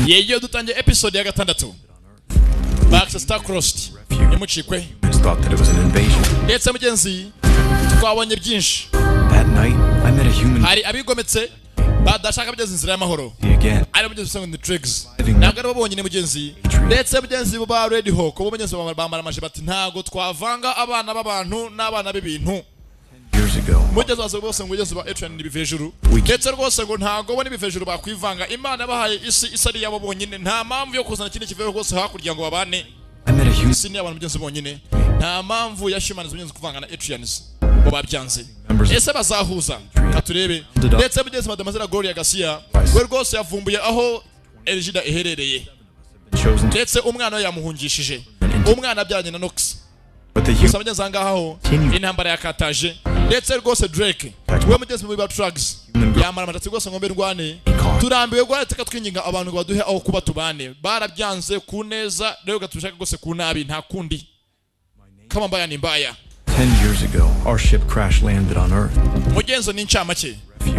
yeyo dutangiye episode ya gatandatu Back Star Crossed imucikwe ndetse mugenzi twabonye byinshi hari abigometse badashaka mugenzi inzira y'amahoro ari mugenzi usanga ni tricks ntabwo ari babonye mugenzi ndetse mugenzi bo Red Hawk bo mugenzi bambara amaje bati ntago twavanga abana b'abantu n'abana b'ibintu mugeze wazo bose ngo ugeze ba Ethan n'ibivejuru ndetse rwose ngo ntago bo n'ibivejuru bakwivanga Imana bahaye isi isari yabo bonyine nta mpamvu yo kuzana kindi kiveho rwose hakurya ngo babane isi ni abantu mugenzi bonyine nta mpamvu yashimaniza mugenzi kuvanga na Etrians bo babyanze ese bazahuza katurebe ndetse mugenzi madamazira Gloria Garcia we rwose yavumbuye aho Elgida iherereye ndetse umwana yamuhungishije umwana abyanye na Nox gusa mugenzi angaho intambara yakataje ndetse rwose Drake we mugenzi mu trucks yamara amatati rwose ngombe rwane turambiwe gwa teka twinginga abantu ngo baduhe aho kuba tubane barabyanze kuneza rero gatushaka rwose kunabi nta kundi kama mbaya ni mbaya 10 years ago our ship crash landed on Earth mugenzo ni ncamake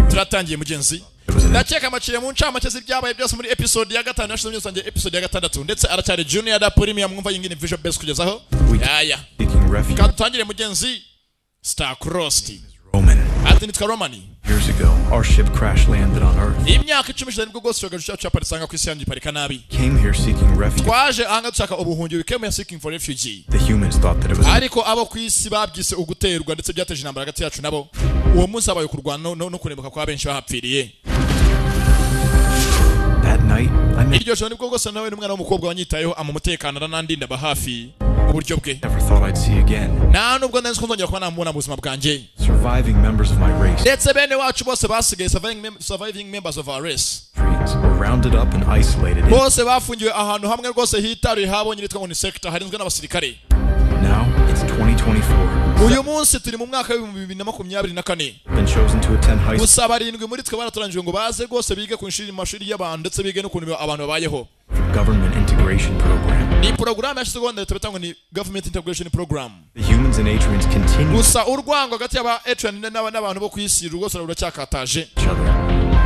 turatangiye mugenzi ndakeka makire mu ncamake z'ibyabaye byose muri episode ya gatanu yashize mugenzi episode ya gatandatu ndetse aracyari junior da premium mwumva yingine visual base kugezaho yaya katangire mugenzi Star Crossed ati nitwa Romani years ago our ship crash landed on Earth imyaka 10 nibwo gose cyo cyaparisanga ku isi yanjye parika nabi came here seeking refuge twaje anga dushaka ubuhungiro we came here seeking for refugee the humans thought that it was ariko abo ku isi babyise uguterwa ndetse byateje intambara hagati yacu nabo uwo munsi abaye kurwana no kurebuka kwa benshi bahapfiriye that night I met iryo joro nibwo gose nawe n'umwana w'umukobwa wanyitayeho amumutekana n'andinda bahafi uburyo bwe never thought I'd see again na nubwo nzi ko nzongera kuba namubona mu buzima bwanjye surviving members of my race ndetse bene wacu bose basigaye surviving members of our race were rounded up and isolated bose bafungiwe ahantu hamwe rwose hitaruye habonye bitwa ngo ni sector harinzwe n'abasirikare now it's 2024 uyu munsi turi mu mwaka wa 2024 been chosen to attend high school gusa barindwi muri twe baratoranyijwe ngo baze rwose bige ku mashuri y'abantu ndetse bige no kuntu abantu babayeho government integration program ni program yashizweho na leta bitangwa ni government integration program the humans and Atrians continue gusa urwango hagati y'aba Atrian n'abantu bo kwisi rwose ruracyakataje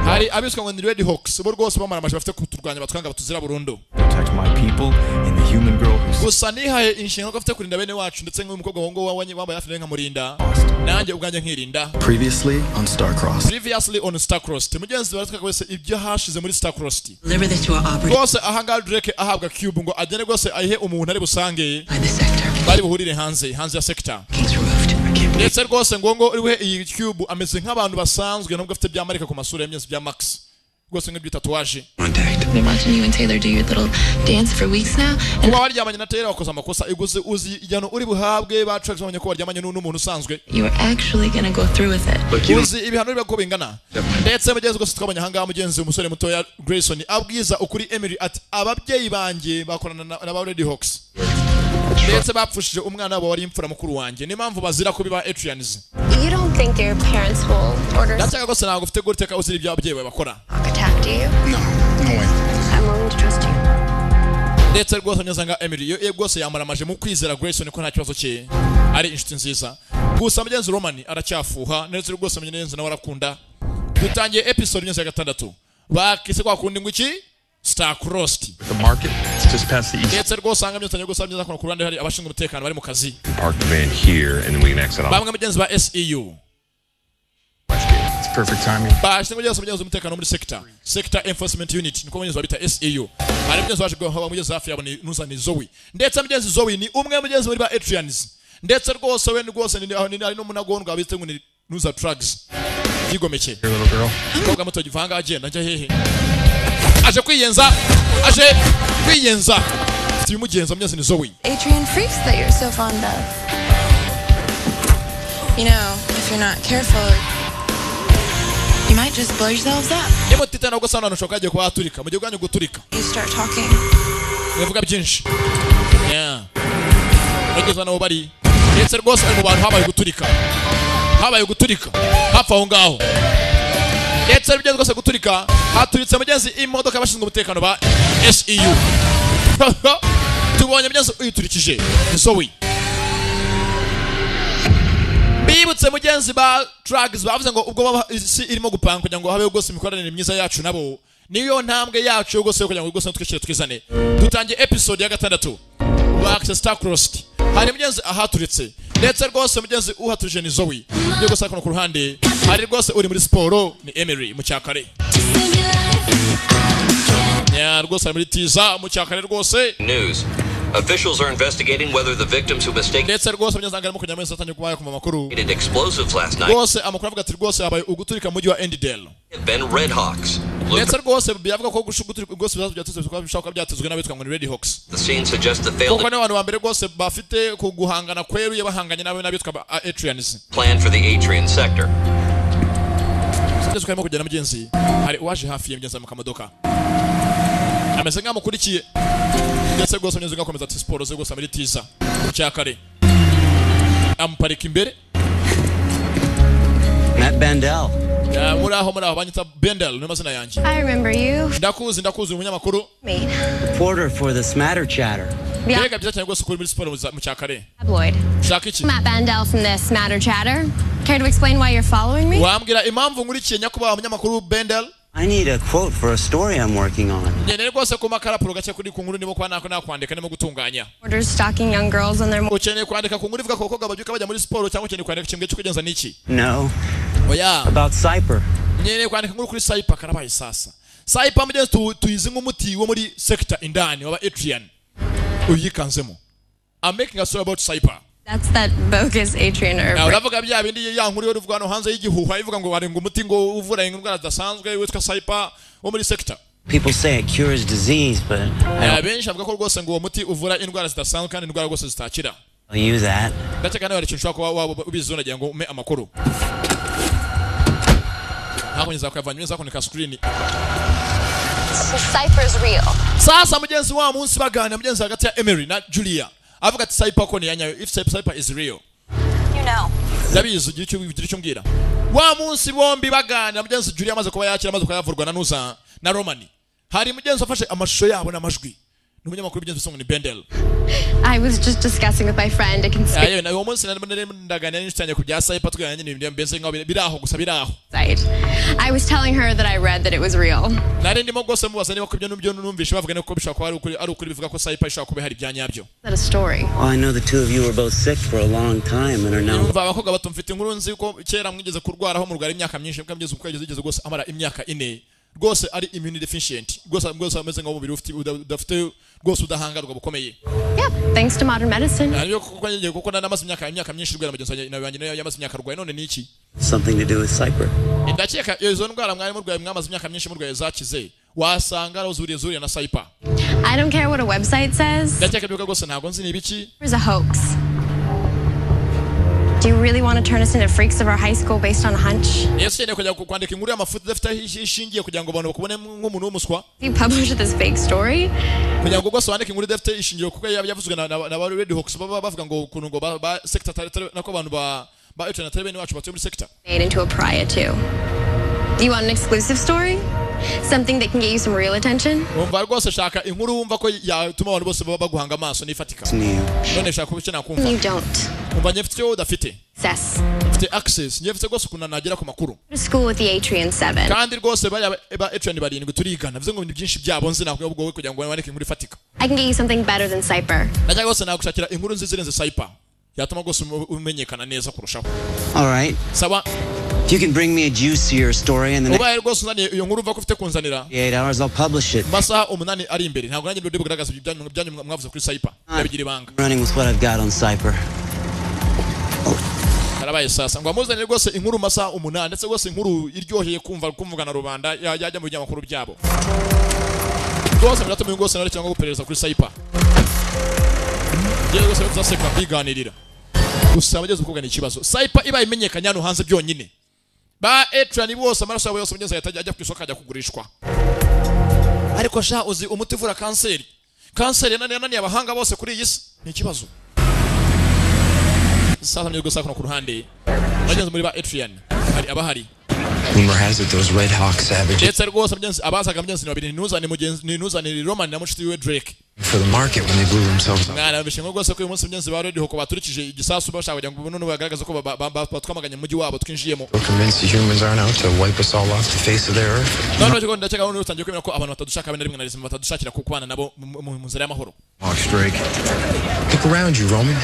hari abiswe ngo ni Red Hawks bo rwose bamara amaje bafite kuturwanya batwanga batuzira burundu protect my people and the human girl who gusa nihaye inshinga ko afite kurinda bene wacu ndetse nk'umukobwa wongo wambaye afite nka murinda nanjye ubwanjye nkirinda previously on Star Crossed mugenzi baratwaka wese ibyo hashize muri Star Crossed deliver this to our operator rwose ahanga Drake ahabwa cube ngo agene rwose ayihe umuntu ari busange by the sector bari buhurire hanze ya sector King's removed ndetse rwose ngo uriwe iyi cube ameze nk'abantu basanzwe nubwo afite byamarika ku masura y'imyezi bya Max rwose nk'ibyo tatuwaje Been watching you and Taylor do your little dance for weeks now and kuba waryamanye na Taylor wakoze amakosa iguze uzi ijyano uri buhabwe ba tracks bamenye ko waryamanye n'umuntu usanzwe you were actually gonna go through with it uzi ibihano biba ko bingana ndetse mugenzi rwose twabonye ahangaha mugenzi umusore mutoya Grayson abwiza ukuri Emily ati ababyeyi banjye bakorana na ba Red Hawks ndetse bapfushije umwana wabo wari imfura mukuru wanjye ni mpamvu bazira ko biba Atrians You don't think your parents will order ndashaka ko ntabwo ufite guteka uzira ibyo ababyeyi bawe bakora attack, do you? No way. I'm willing to trust you. ndetse rwose nyazanga Emily yo rwose yamaramaje mu kwizera Grayson ko nta kibazo cye ari inshuti nziza gusa mugenzi Roman aracyafuha ndetse rwose mugenzi nawe arakunda dutangiye episode ya gatandatu bakise kwa kundi ngo iki Star Crossed The market it's just past the east. ndetse rwose anga myotanye gusa myiza ku ruhande hari abashinzwe umutekano bari mu kazi Park the van here and then we can exit off. bamwe mugenzi ba SEU It's perfect timing. bashinzwe mugenzi umutekano muri sector enforcement unit niko mugenzi babita SEU hari mugenzi waje guhaba mugenzi hafi yabo ni Nusa ni Zoe ndetse mugenzi Zoe ni umwe mugenzi muri ba Atrians ndetse rwose we rwose ni ari no munagondwa biste ngo ni Nusa Drugs yigomeke Your little girl. koga muto givanga agenda njya hehe aje kwiyenza timugenza mugenzi ni Zoe Atrian freaks that you're so fond of. You know, if you're not careful, you might just blow yourselves up. Emo titana ubwo sana nushokaje kwa aturika mu gihe gwanyu guturika You start talking. bivuga byinshi bageze nabo bari ndetse rwose ari mu bantu habaye guturika hafa aho ngaho ndetse bigeze rwose guturika haturitse mugenzi imodoka bashinzwe umutekano ba SEU tubonye mugenzi uyiturikije Zoe bibutse mugenzi ba drugs bavuze ngo ubwo isi irimo gupanga kugira ngo habe rwose imikoranire myiza yacu nabo niyo ntambwe yacu rwose kugira ngo rwose twishire twizane dutangiye episode ya 6 ba Star Crossed. Hari mugenzi ahaturitse ndetse rwose mugenzi uhatuje ni Zoe byo gusa ku ruhande hari rwose uri muri sport ni Emery mu cyakare ya rwose muri tiza mu cyakare rwose news. Officials are investigating whether the victims who mistaken ndetse rwose mugenzi angana kunyama satanye kubaye ku makuru explosives last night rwose amakuru avuga ati rwose habaye uguturika mu gihe wa Endidale Ben Red Hawks. ndetse rwose byavuga ko gushuguturika rwose byatuzwe kwa bishaka byatuzwe n'abitwa ngo ni Red Hawks. The scene suggests the failed kuko n'abantu bambere rwose bafite kuguhangana kweruye bahanganye n'abitwa Atrians plan for the Atrian sector. ndetse kayimo kugenda mugenzi hari waje hafi y'imgenza mu kamodoka ameze nk'amukurikiye ndetse rwose mugenzi ngakomeza ati sport ze rwose muri tiza cyakare amparika imbere Matt Bandel. muri aho banyita Bendel n'amazina yanjye I remember you. ndakuzi umunyamakuru Reporter for the Smatter Chatter. Mbega byiza cyane rwose kuri muri sport mu cyakare Tabloid. shaka iki Matt Bandel from the Smatter Chatter. Care to explain why you're following me? wambwira impamvu nkurikiye nyakuba umunyamakuru Bendel. I need a quote for a story I'm working on. Nyene rwose ko makarapuro gace kuri ku nkuru nimo kwa nako nakwandika nimo gutunganya. Orders stalking young girls on their ukeneye kwandika ku nkuru ivuga ko babyuka bajya muri sport cyangwa ukeneye kwandika kimwe cyo kugenza niki? No. Oya. About Cyper. Nyene kwandika inkuru kuri Cyper karabaye sasa. Cyper mugenzi tuyizi nk'umuti wo muri sector indani waba Atrian. Uyikanzemo. I'm making a story about Cyper. That's that bogus Atrian herb. Uravuga bya bindi ya nkuru yo ruvuga no hanze y'igihuha ivuga ngo barenga umuti ngo uvura indwara zidasanzwe witwa Cyper wo muri sector. People say it cures disease, but benshi avuga ko rwose ngo uwo muti uvura indwara zidasanzwe kandi indwara rwose zitakira. I'll use that. Ndetse kandi hari ikintu ushobora kuba ubizi unagira ngo ume amakuru. Hakonyeza kwavanye neza kunika screen. Cypher's real. Sasa mugenzi wa munsi bagana mugenzi hagati ya Emery na Julia. Avuga ati Cyper ko ni yanyayo if Cyper is real. You know. Ndabizi ugira icyo mbwira. Wa munsi bombi bagana mugenzi Julia amaze kuba yakira amaze kuyavurwa na Nuza na Romani. Hari mugenzi afashe amashusho yabo n'amajwi. N'umunyamakuru mugenzi songo ni Bendel. I was just discussing with my friend a conspiracy. Ayo na uwo munsi ndaganira n'inshitanye ku bya Cyper twanye n'ibindi mbese ngaho biraho gusa biraho. I was telling her that I read that it was real. Nari ndimo gose mubaza niba kubyo n'ubyo numvishe bavuga ko bishaka ari ukuri bivuga ko Cyper ishaka kuba hari byanyabyo. That a story. Well, I know the two of you were both sick for a long time and are now. Umva abakobwa batumfite inkuru nzi ko kera mwigeze kurwara aho mu rwara imyaka myinshi mwigeze ukwegeze gose amara imyaka 4 rwose ari immune deficient rwose ameze nko umubiri udafite rwose udahangarwa bukomeye. Yeah, thanks to modern medicine. Ariyo kuko ngiye kuko namaze imyaka myinshi rwara mugenzi nawe yamaze imyaka rwaye none ni iki? Something to do with Cyper. Ndakeka izo ndwara mwari mu rwaye mwamaze imyaka myinshi mu rwaye zakize wasanga rozuriye na Cyper. I don't care what a website says. Ndakeka byo rwose ntago nzi nibiki. There's a hoax. Do you really want to turn us into freaks of our high school based on a hunch? Yes, yene kujya kwandika inkuru y'amafuti dafite ishingiye kugira ngo abantu bakubone nk'umuntu w'umuswa. You publish this fake story? Kugira ngo gose wandike inkuru dafite ishingiye kuko yavuzwe na Red Hawks bavuga ngo ukuntu ngo ba sector nako abantu ba Atrian atari bene wacu batuye muri sector. Made into a pariah too. Do you want an exclusive story? Something that can get you some real attention? Umva rwose shaka inkuru wumva ko yatuma abantu bose baguhanga amaso nifatika. None shaka kubikena kumva. You don't. Umva nyefite yo udafite. Access. Ufite access, nyefite gose kuna nagera ku makuru. To school with the Atrian 7. Kandi rwose ba Atrian barindwi turigana bivuze ngo ibintu byinshi byabo nzi nakubwo ubwo kugira ngo wandike inkuru ifatika. I can get you something better than Cyper. Najya gose nagushakira inkuru nziza irenze Cyper. Yatuma gose umenyekana neza kurushaho. All right. Sawa. You can bring me a juicier story in the next 8 hours. I'll publish it. Running with what I've got on Cyper. Karabaye sasa ngo amuzanire rwose inkuru masaha 8 ndetse rwose inkuru iryoheye kumva na rubanda yajya mu binyamakuru byabo. Rwose biratuma rwose nari cyangwa guperereza kuri Cyper. Giye rwose bizaseka biganirira. Gusa bageze kugana ikibazo. Cyper iba imenyekanye hano hanze byonyine. Ba Atrian bose amaraso yabo yose mugenzi ajya ku isoko ajya kugurishwa. Ariko sha uzi umuti uvura kanseri. Kanseri yananiye abahanga bose kuri iyi si. Ni ikibazo. Sasa mwe gusa ku ruhande. Bagenzi muri ba Atrian hari abahari. Rumor has it those Red Hawk savages. Ndetse rwose mugenzi abazaga mugenzi babiri Nuza ni Roman na mushiti we Drake. for the market when they blew themselves up. Mwana bishingo rwose ko uyu munsi mugenzi ba Radio Hoko baturikije igisasu bashaka kugira ngo none bagaragaza ko batwamaganye mu mujyi wabo twinjiyemo. We're convinced the humans aren't out to wipe us all off the face of the earth. None cyo ndakeka none utangiye kwemera ko abantu batadushaka bene rimwe na rimwe batadushakira kubana nabo mu nzira y'amahoro. Drake. Look around you, Roman.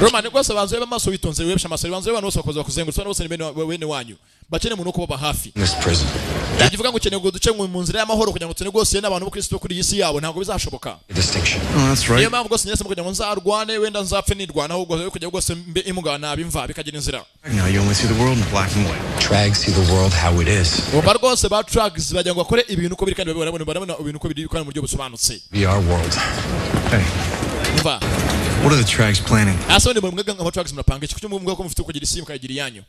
Roman rwose banze bamaso bitonze websha amaso banze abantu bose bakoze bakuzengurutsa bose ni bene wanyu. Bakene mu nuko baba hafi. This prison. Ndavuga ngo ukeneye guduce mu nzira y'amahoro kugira ngo tune rwose n'abantu bo Kristo kuri iyi si yabo ntabwo bizashoboka. Distinction. Oh, that's right. Niyo mpamvu rwose nyese kugira ngo nzarwane wenda nzapfe nirwana ahubwo kugira rwose mbe imuga nabimva bikagira inzira. Now you only see the world in black and white. Trags see the world how it is. Uba rwose ba trags bajya ngo akore ibintu uko biri kandi barabona ibintu uko biri kandi mu buryo busobanutse. We are world. Hey. Umva. What are the trags planning? Asone mu mwega ngo trags murapanga iki cyo mwumva ko mufite kugira isi mukagira yanyu.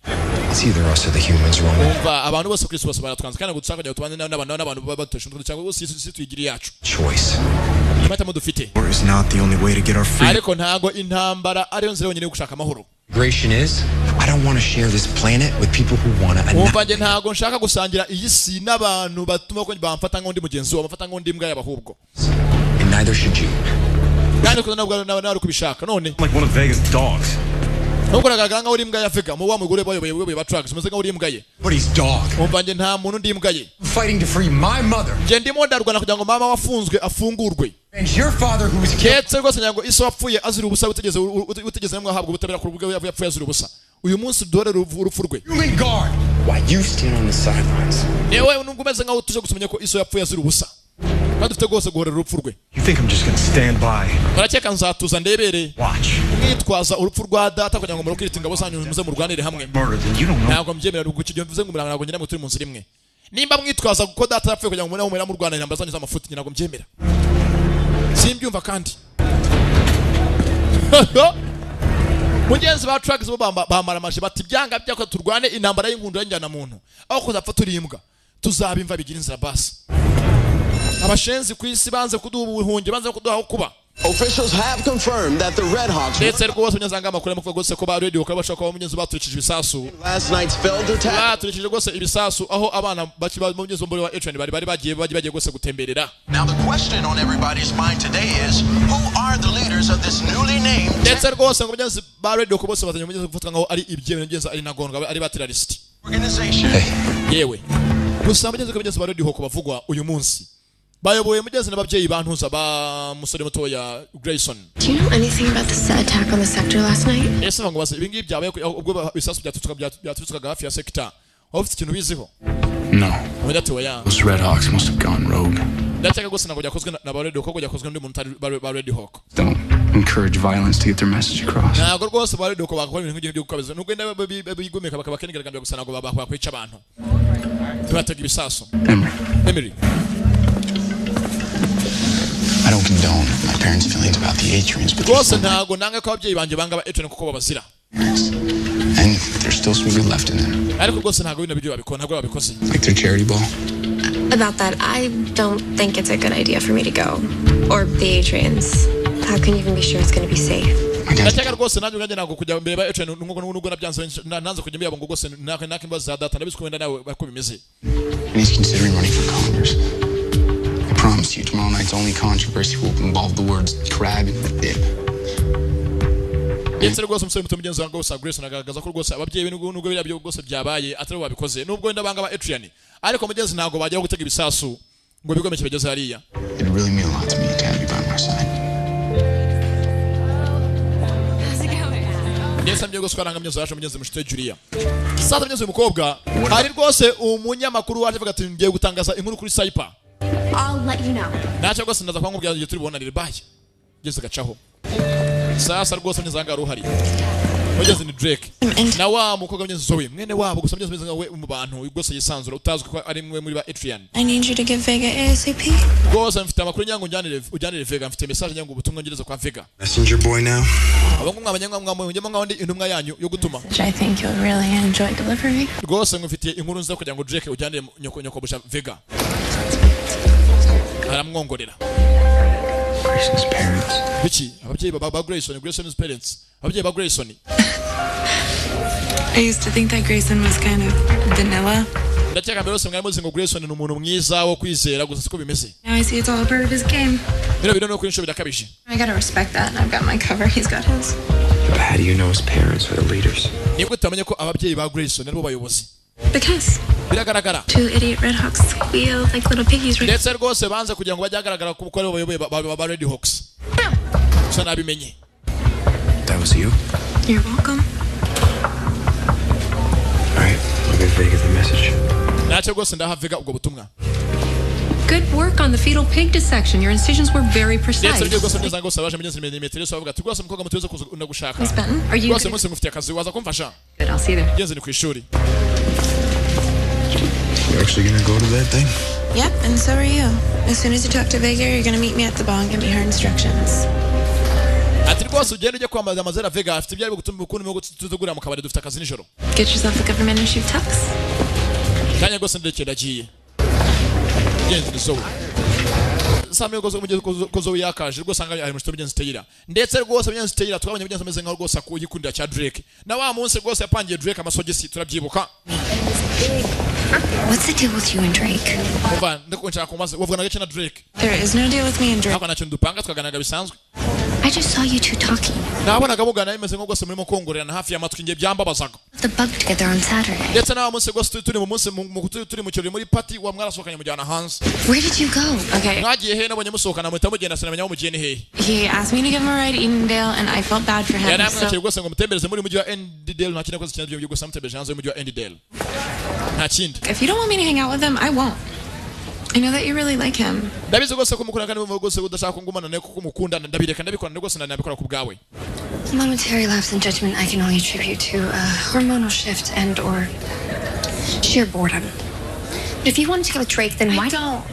It's either us or the humans, Roman. Umva abantu bose Kristo bose baratwanze kandi gutsaka kujya tubane n'abantu batoshe cyangwa bose isi tuyigiri yacu. Choice. Mata mu dufite. War is not the only way to get our freedom. Ariko ntago intambara ariyo nzira yonyine yo gushaka amahoro. Migration is, I don't want to share this planet with people who want to. Umva nje ntago nshaka gusangira iyi si n'abantu batuma ko bamfata nk'undi mugenzi wabo bamfata nk'undi mbwa y'abahubwo. And neither should you. Kandi ko nabwo kubishaka none. Like one of Vegas dogs. Nubwo nagaganga uri imbwa ya Vega mu wa mugore bayoboye ba trucks umeze nka uri imbwa ye. But he's dog. Umva nje nta muntu ndi imbwa ye. Fighting to free my mother. Nje ndimo ndarwana kugira ngo mama wafunzwe afungurwe. And your father who was killed. Ketse rwose nyango iso wapfuye azira ubusa utegeze namwe ahabwa ubutabera ku rubwo yapfuye azira ubusa. Uyu munsi dore urupfu rwe. Human guard. Why you stand on the sidelines? Yewe nubwo umeze nkaho tuje gusumenya ko iso yapfuye azira ubusa. Kandi ufite rwose guhorera urupfu rwe. You think I'm just going to stand by? Barakeka nzatuza ndebere. Watch. Mwitwaza urupfu rwa data kugira ngo murokirite ingabo zanyu muze murwanire hamwe. Ntabwo mbyemera ubwo kigiye mvuze ngo ntabwo ngira ngo turi mu nzira imwe. Nimba mwitwaza kuko data yapfuye kugira ngo mure mu rwanire namba zanyu z'amafuti ntabwo mbyemera. Simbyumva kandi. Mugenzi ba trucks bo bamara amaje bati byanga byako turwane intambara y'inkundu y'injyana muntu. Aho kuzapfa turimbwa. Tuzabimva bigira inzira basi. Abashenzi ku isi banze kuduha ubuhunge banze kuduha aho kuba. Officials have confirmed that the Red Hawks ndetse rwose unyazanga amakuru amuvuga rwose ko ba Radio Hoko bashaka kuba mugenzi baturikije ibisasu last night's failed attack baturikije rwose ibisasu aho abana bakiba mu mugenzi mbere wa H1 bari bagiye rwose gutemberera. Now the question on everybody's mind today is who are the leaders of this newly named ndetse rwose ngo mugenzi ba Radio Hoko bose batanye mugenzi gufatwa ngaho ari ibyemezo mugenzi ari nagondwa ari ba terrorist organization. Yewe gusa mugenzi ba Radio Hoko bavugwa uyu munsi bayoboye mugeze n'ababyeyi bantuza ba musore mutoya Grayson. Do you know anything about the attack on the sector last night? Ese ngo base ibingibi byabaye ubwo bisasu byatutukaga hafi ya sector. Wafite ikintu biziho? No. Wenda Those Red Hawks must have gone rogue. Ndashaka gose nako yakozwe na ba Radio Hoko yakozwe n'undi muntu ba Radio Hoko. Don't encourage violence to get their message across. Ntabwo rwose ba Radio Hoko bakora ibintu nk'ibyo byo gukabiza. Nubwo bigomeka bakabakenigaragambya gusa nako bakwica abantu. Tubatega ibisasu. Emery. I don't condone my parents' feelings about the Atrians, but ntago nanga ko ababyeyi banje banga ba Atrian kuko babazira. And there's still some good left in them. Ariko rwose ntago bino byo babikora ntabwo babikoze. Like their charity ball. About that, I don't think it's a good idea for me to go. Or the Atrians. How can you even be sure it's going to be safe? Ndashaka rwose nanjye nganje ntago kujya mbere ba Atrian nubwo nabyanze nanze kujya mbere ngo rwose naka imbaza za data nabiswe wenda nawe bako bimeze. And he's considering running for Congress. I promise you, tomorrow night's only controversy will involve the words crab and dip. Ndetse rwose umusore muto mugenzi wangu gusa Grace nagaragaza ko rwose ababyeyi nubwo biriya byo rwose byabaye atari babikoze nubwo wenda banga ba Atrian ariko mugenzi ntago bajya gutega ibisasu ngo bigomeke bageze hariya. It really mean a lot to me to have you by my side. Ndetse mbye gose kwaranga mugenzi wacu mugenzi mushite Julia. Sasa mugenzi umukobwa hari rwose umunyamakuru waje avuga ati ngiye gutangaza inkuru kuri Cyper. I'll let you know. Nacho rwose ndaza kwangubya igihe turi bonanire baye. Geze gacaho. Sasa rwose nizanga ruhari. Mugeze ni Drake. Na wa mukobwa mugenzi Zoe mwene wabo gusa mugenzi we mu bantu rwose yisanzura utazwi ko ari mwe muri ba Atrian. I need you to give Vega ASAP. Rwose mfite amakuru nyango ujyanire Vega mfite message nyango ubutumwa ngereza kwa Vega. Messenger boy now. Abongo mwamanyanga ndi intumwa yanyu yo gutuma. I think you'll really enjoy delivering. Rwose ngufitiye inkuru nziza kugira ngo Drake ujyanire nyoko busha Vega. Aramwongorera. Grayson's parents. Bichi, ababyeyi ba Grayson's parents. Ababyeyi ba Grayson. I used to think that Grayson was kind of vanilla. ndakeka mbere yose mwari muzi ngo Grayson ni umuntu mwiza wo kwizera gusa siko bimeze. Now I see it's all a part of his game. Bino no kwinsho birakabije. I gotta respect that. I've got my cover. He's got his. But how do you know his parents are the leaders? Nibwo tamenye ko ababyeyi ba Grayson nibo bayobozi. Because biragaragara. Two idiot red hawks squeal like little piggies. Ndetse rwose banze kugira ngo bajyagaragara ko aribo bayoboye ba Red Hawks. So nabimenye. That was you? You're welcome. Alright, I'll give Vega the message. Nacho rwose ndaha Vega ubwo butumwa. Good work on the fetal pig dissection. Your incisions were very precise. Ndetse rwose neza ngo sabaje mugeze milimetero so bavuga rwose mukobwa mutuze kuza gushaka. Are you rwose munsi ngufite akazi waza kumfasha. Good, I'll see you there. Yenze ni ku ishuri. You're actually gonna go to that thing? Yep, and so are you. As soon as you talk to Vega, you're gonna meet me at the bar and give me her instructions. Ati rwose ugenda ujya kwambaza amazera Vega afite ibyo ari gutuma ukundi mu tuzugura mu kabari dufite akazi nijoro. Get yourself a government issued tux. Kanya rwose ndekera agiye. Yenze ni so. Samye kozo yakaje rwose anga ari mu shito byenze teyira. Ndetse rwose byenze teyira twabonye byenze ameze nka rwose akuyikundira cya Drake. Na wa munsi rwose yapangiye Drake amasogisi turabyibuka. What's the deal with you and Drake? Oba ndiko nshaka kumaze wavugana gace na Drake. There is no deal with me and Drake. Hako nacho ndupanga twaganaga bisanzwe. I just saw you two talking. Nabonaga mugana imeze nko rwose murimo kongorerana hafi y'amatwi ngiye byambabazaga. The bug together on Saturday. Ndetse na munsi rwose turi mu munsi turi mu kirori muri party wa mwarasohokanye mujyana hanze. Where did you go? Okay. Mwagiye he nabonye musohokana muhita mugenda sinamenya mugene he. He asked me to give him a ride to Edendale and I felt bad for him. Yana mwache rwose ngo mutembereze muri mujyi wa Edendale nta kintu rwose kintu byo gusa mutembereje hanze mujyi wa Edendale. Nta kindi. If you don't want me to hang out with him, I won't. I know that you really like him. Ndabizi rwose ko mukunda kandi mumva rwose udashaka kungumana nawe kuko mukunda ndabireka ndabikora rwose nabikora ku bwawe. The momentary lapse in judgment I can only attribute to a hormonal shift and or sheer boredom. But if you wanted to go with Drake, then why don't?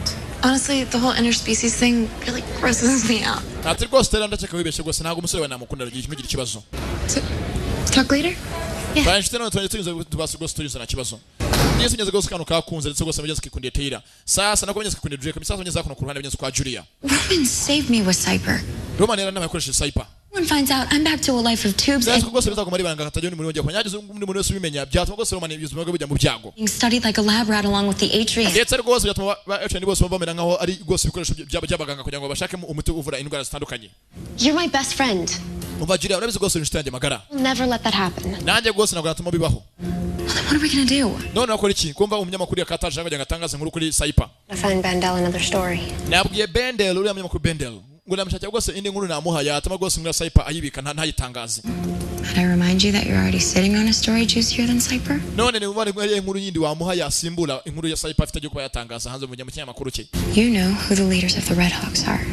Honestly, the whole interspecies thing really grosses me out. Ati rwose tera ndaceka wibeshe rwose ntago umusore we namukunda mugira ikibazo. Talk later? Yeah. Baje tena tunyuze tubasi rwose tunyuze na kibazo. Yesu nyeze rwose kanu kakunze ndetse rwose mugeze kikundiye Taylor. Sasa nako mugeze kikundiye Drake misasa mugeze kuno ku ruhande mugeze kwa Julia. Roman saved me with Cyper. Roman era n'abakoresha Cyper. When finds out I'm back to a life of tubes. Sasa rwose biza kumari banga katajoni muri wongeye kwanyagize undi muntu wese ubimenya byatuma rwose Roman yuzuma bwo bijya mu byago. Being studied like a lab rat along with the Atrians. Ndetse rwose byatuma Atrians bose bamera nkaho ari rwose ibikoresho by'abaganga kugira ngo bashake umuti uvura indwara zitandukanye. You're my best friend. Umva Julia urabizi rwose inshuti yanjye magara. I'll never let that happen. Nanjye rwose ntabwo natuma bibaho. What are we gonna do? None nakora iki? Kumva umunyamakuru yakataje ngo atangaze inkuru kuri Cyper. I find Bandel another story. Nabwiye Bandel uriya munyamakuru Bandel. Ngo namshaka rwose indi nkuru namuha yatuma rwose muri Cyper ayibika ntayitangaze. Did I remind you that you're already sitting on a story juicier than Cyper? None ni umubare inkuru yindi wamuha yasimbura inkuru ya Cyper afite kuba yatangaza hanze mu kinyamakuru cye. You know who the leaders of the Red Hawks are.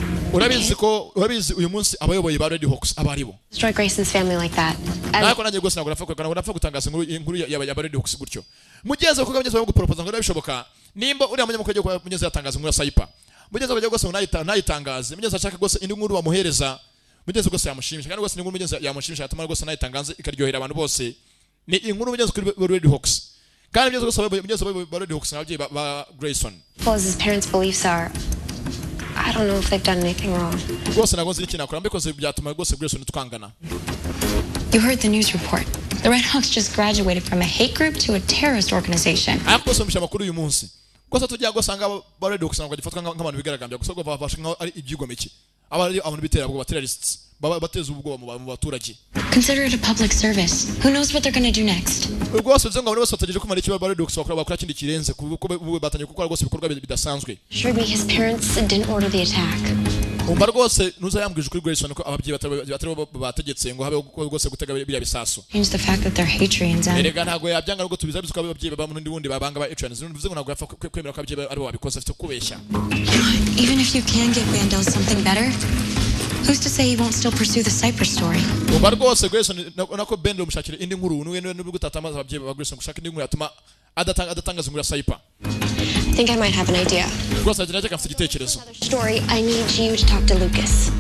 Urabizi uyu munsi abayoboye ba Red Hawks abaribo. Destroy Grayson's family like that. Nako nanjye rwose ntabwo napfa gutangaza inkuru ya Red Hawks gutyo. Mugeze kuko mugeze gupropose ngo bishoboka nimba uriya munyamakuru yagiye mugeze yatangaza inkuru ya Cyper. Mugeze kujya rwose nayitangaze mugeze ashaka rwose indi nkuru bamuhereza mugeze rwose yamushimisha kandi rwose inkuru mugeze yamushimisha yatuma rwose nayitangaze ikaryohera abantu bose ni inkuru mugeze kuri Red Hawks kandi mugeze rwose mugeze ba Red Hawks n'ababyeyi ba Grayson. As his parents' beliefs are, I don't know if they've done anything wrong. Rwose ntabwo nzi ikintu akora mbikoze byatuma rwose Grayson tukangana. You heard the news report. The Red Hawks just graduated from a hate group to a terrorist organization. Ariko somisha makuru uyu munsi. Gusa tujya gusanga ba Red Hawks ntabwo gifatwa nk'abantu bigaragambya gusa bafashe nka ari ibyigomeke. Abantu bitera ubwo terrorists bateza ubwoba mu baturage. Consider it a public service. Who knows what they're going to do next? Rwose nzo ngabone bose bategereje kumara ikiba ba Red Hawks bakora kindi kirenze kuko batanye gukora rwose ibikorwa bidasanzwe. Surely his parents didn't order the attack. Umva rwose nuza yambwije kuri Grayson ko ababyeyi batari bategetse ngo habe rwose gutega biriya bisaso. Change the fact that they're Hatrians and erega ntago yabyanga ngo tubiza bizuka ababyeyi baba mu ndi babanga ba Hatrians bivuze ngo ntago yapfa kwemera ko ababyeyi ari babikoze afite kubeshya. Even if you can get Bandel something better, who's to say he won't still pursue the Cyper story? Umva rwose Grayson nako Bandel mushakire indi nkuru n'ubwo gutatamaza ababyeyi ba Grayson gushaka indi nkuru yatuma adatangaza inkuru ya Cyper. I think I might have an idea. Rwose ajya afite igitekerezo. Story, I need you to talk to Lucas.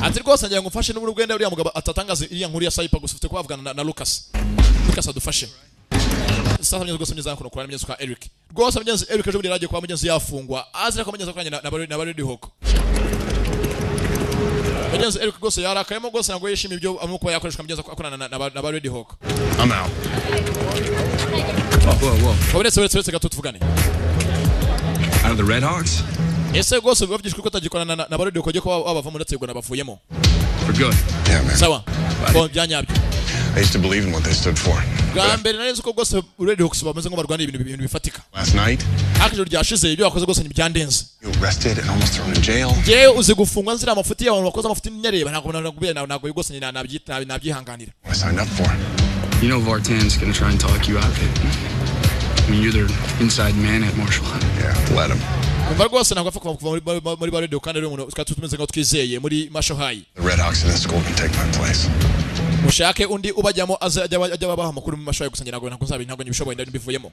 Ati rwose ngiye ngufashe n'ubwo Gwenda uriya mugabo atatangaza iriya nkuru ya Cyper gusa ufite kwavugana na Lucas. Lucas adufashe. Sasa mugeze rwose mugeze kuno kurana mugeze kwa Eric. Rwose mugeze Eric ejo buri radio kwa mugeze yafungwa. Azira ko mugeze kwanya na Red Hawk. Mugeze Eric rwose yarakayemo rwose ntabwo yishimiye ibyo amuko yakoreshwa mugeze akorana na Red Hawk. I'm out. Whoa. Let's gato tuvugane. Out of the Red Hawks? Ese gose bavyishwe ko tagikorana na barodi ko ko abava mu ndatsego nabavuyemo. For good. Yeah, man. Sawa. Ko byanyabyo. I used to believe in what they stood for. Gambere nari ko gose Red Hawks bameze ngo barwana ibintu bifatika. Last night, akijoro ryashize ibyo wakoze gose ntibyandenze. You arrested and almost thrown in jail. Je uzi gufungwa nzira amafuti y'abantu bakoze amafuti nyareba ntabwo gose nabyihanganira. I signed up for. You know Vartan's gonna try and talk you out of it. I mean, you're their inside man at Marshall. Yeah, let him. Umva rwose ntabwo apfa kuva muri barodi kandi rero umuntu tumeze ngo twizeye muri Marshall High. The Red Hawks in this school can take my place. Mushake undi ubajyamo ajya babaha amakuru mu Marshall gusangira ngo ntabwo nyibishoboye ndari mbivuyemo.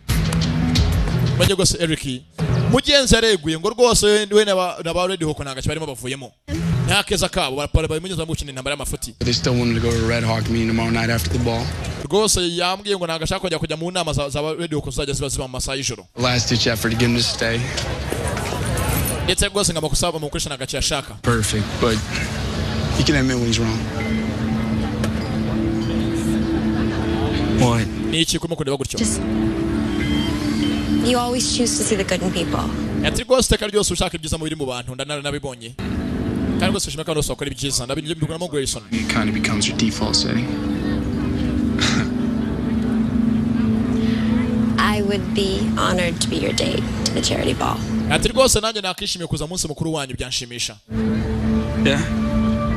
Bajye gose Eric mugenzi yareguye ngo rwose we na ba Red Hawk nanga kibarimo bavuyemo. Ntakeza kabo bamunyuza mu gukina intambara y'amafuti. They still wanted to go to Red Hawk meeting tomorrow night after the ball. Rwose yambwiye ngo nanga ashaka kujya mu nama za Red Hawk zajya ziba mu masaha y'ijoro. Last ditch effort to get him to stay. Ndetse rwose ngamakusaba mu Christian agace yashaka. Perfect, but he can admit when he's wrong. What? Ni iki kuma kundeba gutyo? You always choose to see the good in people. Ati rwose teka ryose ushaka ibyiza mu biri mu bantu ndanabibonye. Kandi rwose ushima kandi usokora ibyiza ndabindukana Grayson. It kind of becomes your default setting. I would be honored to be your date to the charity ball. Ati rwose nanjye nakishimiye kuza munsi mukuru wanyu byanshimisha. Yeah.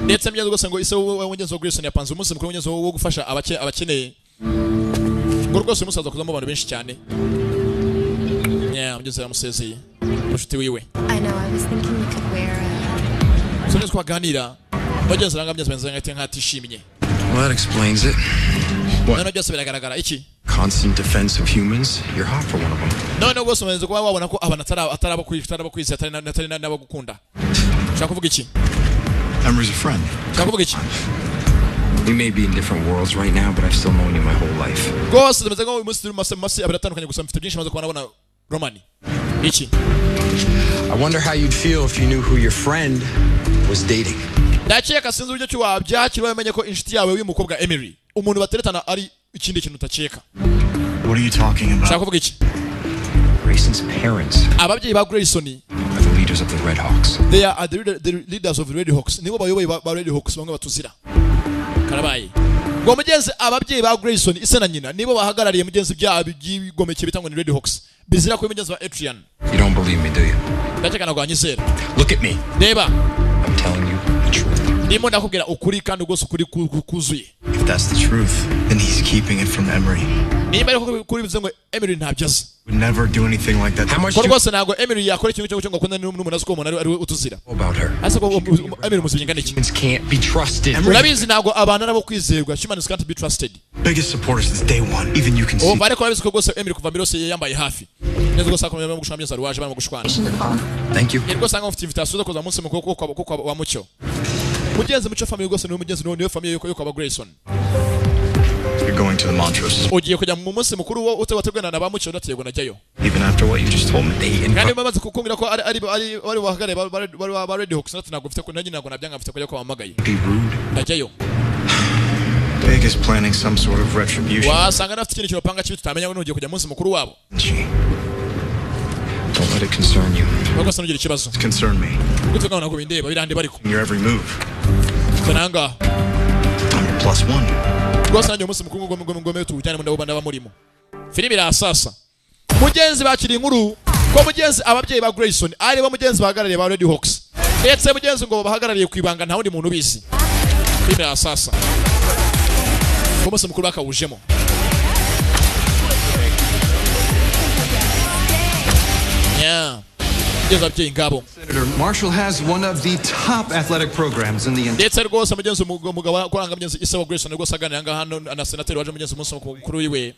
Ndetse mbyeze rwose ngo ise w'umugenzi wa Grayson yapanze umunsi mukuru w'umugenzi wo gufasha abakeneye. Ngo rwose umusaza kuzamo abantu benshi cyane. Yeah, mbyeze yamusezeye. Mushuti wiwe. I know, I was thinking you could wear a... So twaganira. Bagenzi ranga mbyeze benze ngati nkatishimye. Well, that explains it. What? Byose biragaragara iki? Constant defense of humans. You're hot for one of them. No, rwose umenze kuba wabona ko abantu ataraba kwiza atari nabo gukunda. Shaka kuvuga iki? Emery's a friend. Shaka kuvuga iki? We may be in different worlds right now, but I've still known you my whole life. Rwose tumeze ngo umunsi masi abiratandukanye gusa mfite byinshi maze kubona Romani. Iki? I wonder how you'd feel if you knew who your friend was dating. Ndakeka sinzi uburyo ki wabyakira bamenye ko inshuti yawe w'umukobwa Emery umuntu bateretana ari ikindi kintu utakeka. What are you talking about? Shaka kuvuga iki? Grayson's parents Ababyeyi ba Grayson are the leaders of the Red Hawks. They are the leaders of the Red Hawks. Nibo bayoboye ba Red Hawks bamwe batuzira. Karabaye. Ngo mugenzi ababyeyi ba Grayson ise na nyina nibo bahagarariye mugenzi byabo byigomeke bitangwa ni Red Hawks. Bizira ko mugenzi wa Adrian. You don't believe me, do you? Ndakeka nagwanyizera. Look at me. Deba. I'm telling you the truth. Ndimo ndakubwira ukuri kandi rwose ukuri kuzuye. If that's the truth, then he's keeping it from Emery. Niba ariko kuri bivuze ngo Emery ntabyaza. Would never do anything like that. How much rwose nago Emery yakora ikintu cyo ngo akunda n'umuntu azi ko umuntu ari utuzira. About her? Asa ko Emery musubingana iki? Humans can't be trusted. Urabizi nago abantu arabo kwizerwa. Humans can't be trusted. Biggest supporters since day one. Even you can see. Bare ko urabizi ko rwose Emery kuva mbirose yambaye hafi. Neza rwose akomeye mu gushimira zaruwaje barimo gushwana. Thank you. Rwose anga mufite invitation zo kuza munsi mukuru ko wa mucyo. Mugenzi mucyo family rwose niwe mugenzi niwe family yuko aba Grayson. You're going to the Montrose. Ugiye kujya mu munsi mukuru wo utategana na ba mucyo ndategwa najyayo. Even after what you just told me. Kandi bamaze kukumbira ko ari bahagare ba Red Hawks ntabwo mfite ko nanjye ntabwo nabyanga mfite ko kwamagaye. Be rude. Najyayo. Big is planning some sort of retribution. Wasanga nafite ikintu cyopanga kibi tutamenya ngo ugiye kujya munsi mukuru wabo. Don't let it concern you. Bagasa nugira ikibazo. It's concern me. Gutugana nako bindeba birandeba ariko. Your every move. Kananga. I'm your +1. Rwose nanjye umunsi mukuru ngome tujyane mu ndabanda bamurimo. Filimi irasasa. Mugenzi bakiri inkuru ko mugenzi ababyeyi ba Grayson ari bo mugenzi bahagarariye ba Red Hawks. Etse mugenzi ngo bahagarariye kwibanga nta wundi muntu ubizi. Filimi irasasa. Ko umunsi mukuru bakawujemo. Yeah. Senator Marshall has one of the top athletic programs in the ndetse rwose mugenzi umugabo kuranga mugenzi Isa wa Grayson rwose aganira nga hano na senateri waje mugenzi umunsi mukuru wiwe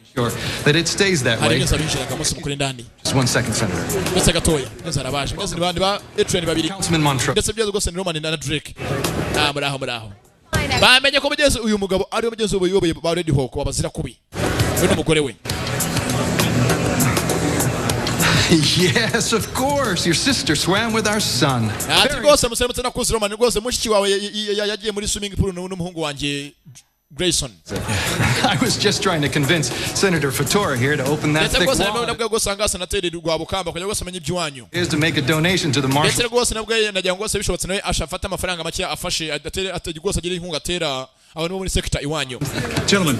that it stays that way. Just 1 second, Senator. Ndetse gatoya ndetse arabaje mugenzi ni bandi ba Adrian babiri Councilman Montrose ndetse byazo rwose ni Roman na Drake muraho bamenye ko mugenzi uyu mugabo ari mugenzi uyoboye ba Red Hawk wabazira kubi we n'umugore we. Yes, of course. Your sister swam with our son. Ati rwose musemutse nakuzi Roman rwose mushiki wawe yagiye muri swimming pool n'umuhungu wanje Grayson. I was just trying to convince Senator Fatora here to open that thick wall. Is to make a donation to the Marshal. Gentlemen,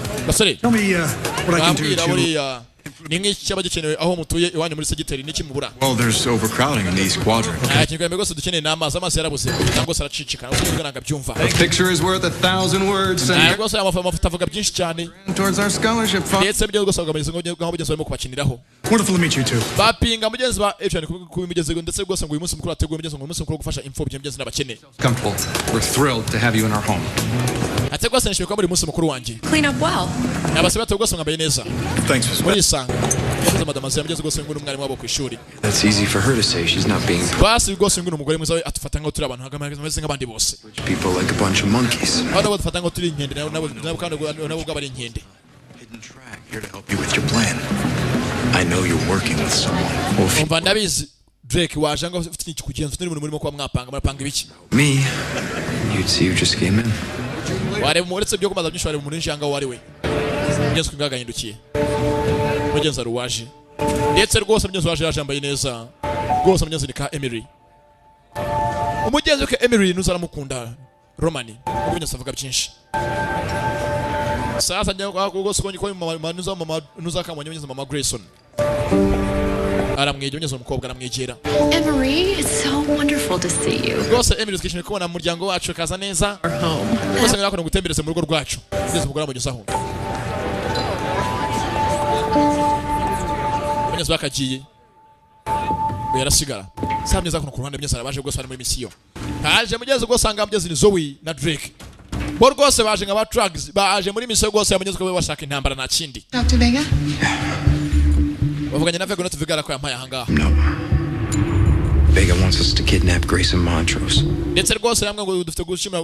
tell me what I can do to... Well, there's overcrowding in these quadrants. A picture is worth 1,000 words. Towards our scholarship fund. Wonderful to meet you too. Comfortable. We're thrilled to have you in our home. Clean up well. Thanks, Miss Beth. That's easy for her to say. She's not being people like a bunch of monkeys. Hidden track here to help you with your plan. I know you're working with someone. Me, you'd see you just came in. Mugenzi aruwaje ndetse rwose mugenzi waje yambaye neza rwose mugenzi ni ka Emery umugenzi ke Emery nuzaramukunda Romani mugenzi avuga byinshi sasa njye rwose ko nuza kamwe mugenzi mama Grayson aramweje mugenzi umukobwa aramwegera Emery, it's so wonderful to see you. rwose Emery twishimiye kubona mu muryango wacu kaza neza rwose ngakora gutembereza mu rugo rwacu mugenzi mugora mugezaho mugenzi wakagiye yarasigara sa mugezi akuno ku ruhande mugenzi arabaje rwose bari muri misiyo haje mugenzi rwose anga mugenzi ni Zoe na Drake bo rwose baje ngaba drugs baje muri misiyo rwose mugenzi ko bashaka intambara na kindi Dr. Vega? bavuganye na Vega no tuvigara ko yampaye ahanga Vega wants us to kidnap Grayson Montrose. ndetse rwose yamwe ngo dufite gushimira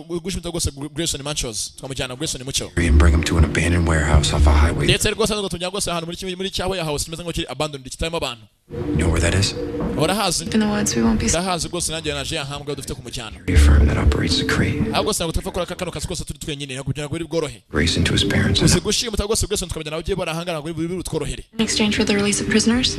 rwose Grayson Montrose twamujyana Grayson mucyo And bring him to an abandoned warehouse off a highway. ndetse rwose ngo tujya rwose ahantu muri cyawe house kimeze ngo kiri abandoned kitarimo abantu You know where that is? urahazi In the woods, we won't be... ndahazi rwose nanjye naje ahambwe dufite kumujyana A firm that operates the crate. ahubwo se ngo tufakora kano kazi kose turi twenyine kugira ngo biri bworohe Grayson to his parents. gusa gushima rwose Grayson tukamujyana ugiye barahangana ngo biri tworohere In exchange for the release of prisoners?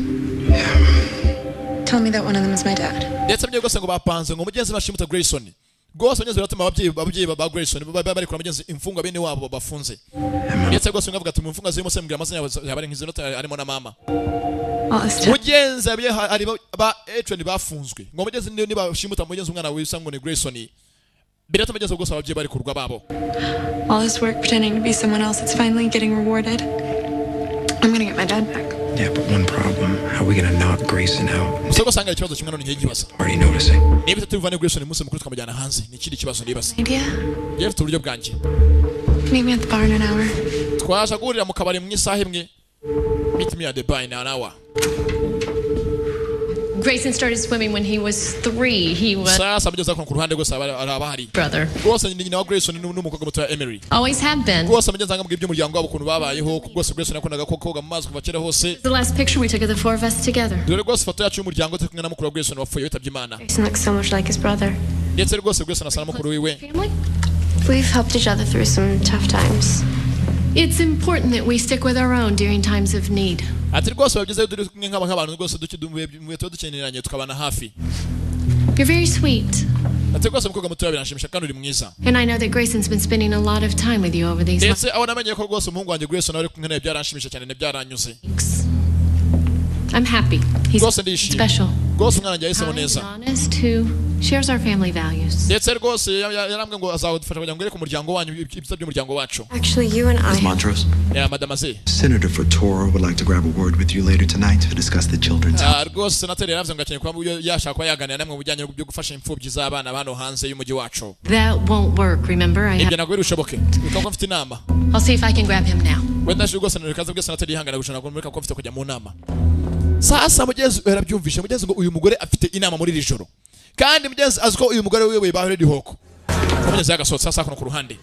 Tell me that one of them is my dad. ndetse byo rwose ngo bapanze ngo mugenzi bashimuta Grayson rwose mugenzi baratuma ababyeyi ba Grayson bari kura mugenzi imfungwa bene wabo bafunze ndetse rwose ngavuga ati imfungwa zirimo se mbwira amazina yabari nk'izinota arimo na mama mugenzi ari ba Etron bafunzwe ngo mugenzi niba bashimuta mugenzi umwana wisa ngo ni Grayson birata mugenzi rwose ababyeyi bari kurwa babo All this work pretending to be someone else that's finally getting rewarded. I'm gonna get my dad back. Yeah, but one problem. How are we gonna knock Grayson out? musoko sanga ikibazo kimwe none ngiye Already noticing. niba tutuvane Grayson munsi mukuru tukamujyana hanze ni kindi kibazo nibaza Idea? yewe turyo bwanjye Meet me at the bar in an hour. twaje gurira mu kabari mu isaha imwe meet me at the bar in an hour Grayson started swimming when he was 3. He was sasa mugeza ku ruhande rwose abahari brother. rwose nyina wa Grayson n'umukobwa muto wa Emery Always have been. rwose mugeza ngambwe iby'umuryango wabo kuntu babayeho rwose Grayson yakundaga koga mu mazi kuva kera hose The last picture we took of the four of us together. dore rwose foto yacu y'umuryango turi kumwe na mukuru wa Grayson wapfuye witabye Imana Grayson looks so much like his brother. ndetse rwose Grayson asa na mukuru wiwe Family? We've helped each other through some tough times. It's important that we stick with our own during times of need. ati rwose bageze dore kumwe nk'abantu rwose dukeneranye tukabana hafi You're very sweet. ati rwose mukobwa muto biranshimisha kandi uri mwiza And I know that Grayson's been spending a lot of time with you over these ndetse aho namenye ko rwose umuhungu wanjye Grayson ari kumwe nawe byaranshimisha cyane byaranyuze weeks. I'm happy. He's rwose ndishimye special. rwose umwana wanjye yahisemo Kind, neza honest, who shares our family values. ndetse rwose yarambwe ngo azadufasha kugira ngo ngere ku muryango wanyu ibyiza by'umuryango wacu Actually, you and I... Miss Montrose? ya madamaze Senator Fatora would like to grab a word with you later tonight to discuss the children's health. rwose senateri yaravye ngo akeneye kuba yashaka kuba yaganira namwe mu bijyanye byo gufasha imfubyi z'abana hano hanze y'umujyi wacu That won't work, remember? I ibyo have... ntabwo birushoboke uko mfite inama I'll see if I can grab him now. wenda rwose nakaza bwo senateri yihangana gushana ko mureka ko mfite kujya mu nama sasa mugenzi yarabyumvishe mugenzi ngo uyu mugore afite inama muri iri joro kandi mugenzi aziko uyu mugore wewe ba Red Hawk mugenzi yagasohotse sasa kuno ku ruhande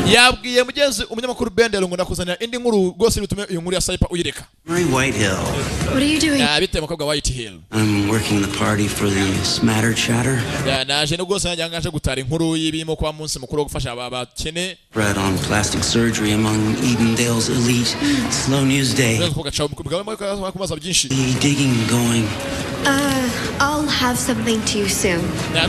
yabwiye mugenzi umunyamakuru Bendel ngo ndakuzanira indi nkuru rwose bitume uyu nkuru ya Saipa uyireka Mary Whitehill. What are you doing? bite mukobwa Whitehill I'm working the party for the smatter chatter. naje no rwose najya ngaje gutara inkuru y'ibimo kwa munsi mukuru wo gufasha abakene Spread on plastic surgery among Edendale's elite. Slow news day. Digging going. I'll have something to you soon.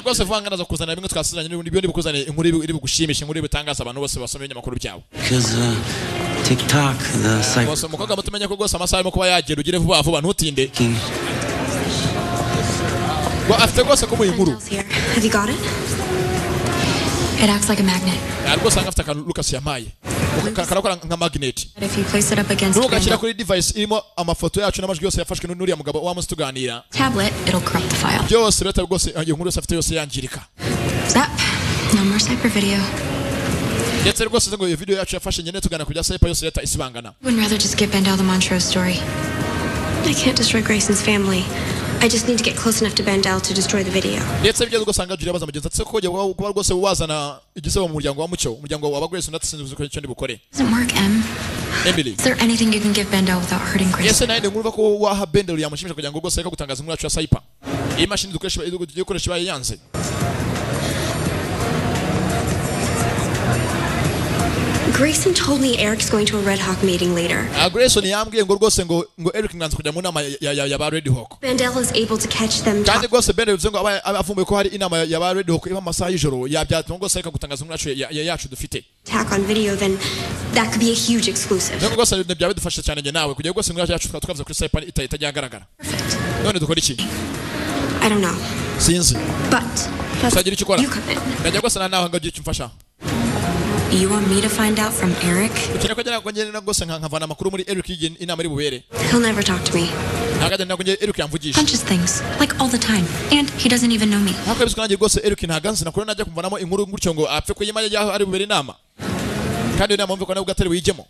Rwose vanga nazo kuzana bimwe twasizanye n'ibyo ndibukuzane inkuru iri bugushimishe inkuru bitangaza abantu bose basomye ibinyamakuru byabo. Because TikTok the site. Bose mukoga mutumenya ko gose amasaha arimo kuba yagera ugire vuba vuba ntutinde. After gose ko mu inkuru. Have you got it? It acts like a magnet. Rwose after kan Lucas yamaye. Karakora nka magnet. If you place it up against Nugakira kuri device irimo amafoto yacu n'amajwi yose yafashwe n'uriya mugabo wa mustuganira. Tablet, it'll corrupt the file. Byose leta gose iyo nkuru afite yose yangirika. Zap. No more cyber video. Yetse rwose ngo iyo video yacu yafashe nyene tugana kujya cyber yose leta isibangana. Wouldn't rather just get Bendel the Montrose story. I can't destroy Grayson's family. I just need to get close enough to Bendel to destroy the video. Yetse byo gusanga jira baza mugenza tse ko kuba rwose wazana igisebo mu muryango wa mucyo umuryango wa Grayson natasinze ko cyo ndibukore. Doesn't work, Emily. Is there anything you can give Bendel without hurting Grayson? Yese naende ngumva ko waha Bendel yamushimisha kugira ngo gose gutangaza inkuru yacu ya cyber. Iyi machine dukoresha baye yanze. Grayson told me Eric's going to a Red Hawk meeting later. Grayson yambwiye ngo rwose ngo Eric nganze kujya mu nama ya ba Red Hawk. Bendel is able to catch them. Kandi rwose Bendel bivuze ngo avumbuye ko hari inama ya ba Red Hawk iba amasaha y'ijoro yabyatse ngo reka gutangaza inkuru yacu dufite. Attack on video, then that could be a huge exclusive. Ngo rwose byabe dufashe cyane nge nawe kugira rwose inkuru yacu tukavuza kuri cyber itajya agaragara. None dukora iki? I don't know. Sinzi. But sagira icyo ukora. You come in. Najya rwose nawe ngo icyo mfasha. You want me to find out from Eric? Ukina ko njye ngene nagose nkavana amakuru muri Eric inama iri bubere. He'll never talk to me. Nagaje nagwe Eric yamvugisha. Punches things like all the time, and he doesn't even know me. Hako bisukana nje rwose Eric ntaganze nakuru najya kumvanamo inkuru ngutyo ngo apfe ko yima yaho ari bubere inama. Kandi inama mve ko nabwo atari wijemo.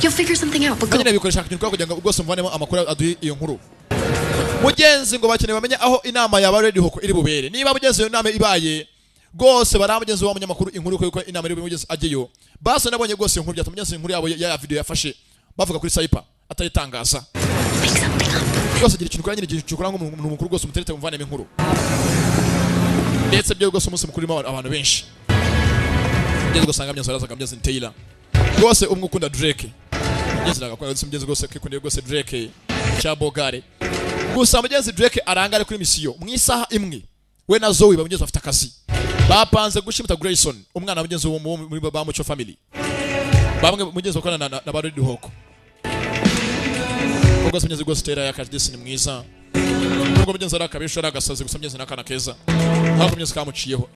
You'll figure something out, but go. Kandi bikoresha kintu kugira ngo rwose mvanemo amakuru aduye iyo nkuru. Mugenzi ngo bakeneye bamenye aho inama ya Red Hawk iri bubere. Niba mugenzi iyo inama ibaye gose baramugenzi wa munyamakuru inkuru ko inama iri bubere agiyeyo. Basa nabonye gose inkuru byatumenye inkuru yabo ya video yafashe bavuga kuri cyber atayitangaza. Gose gira ikintu kwa nyine gikora ngo umuntu mukuru gose umuterete muvane inkuru. Ndetse byo gose umunsi mukuru abantu benshi. Ngeze gusanga myanzo arazaga myanzo Taylor. Gose umwe ukunda Drake. Ngeze nagakora mugeze gose kikundeye gose Drake cyabogare. Gusa mugenzi Drake arangare kuri misiyo mu isaha imwe. We na Zoe bamugenzi bafite akazi. Bapanze gushimita Grayson umwana mugenzi wo muri bamucyo family. Bamwe mugenzi bakora na ba Red Hawk. Ubwo mugenzi gose tera ya Kadisi ni mwiza. Ubwo mugenzi arakabisha aragasaze gusa mugenzi nakana keza. Ntabwo mugenzi kamuciyeho.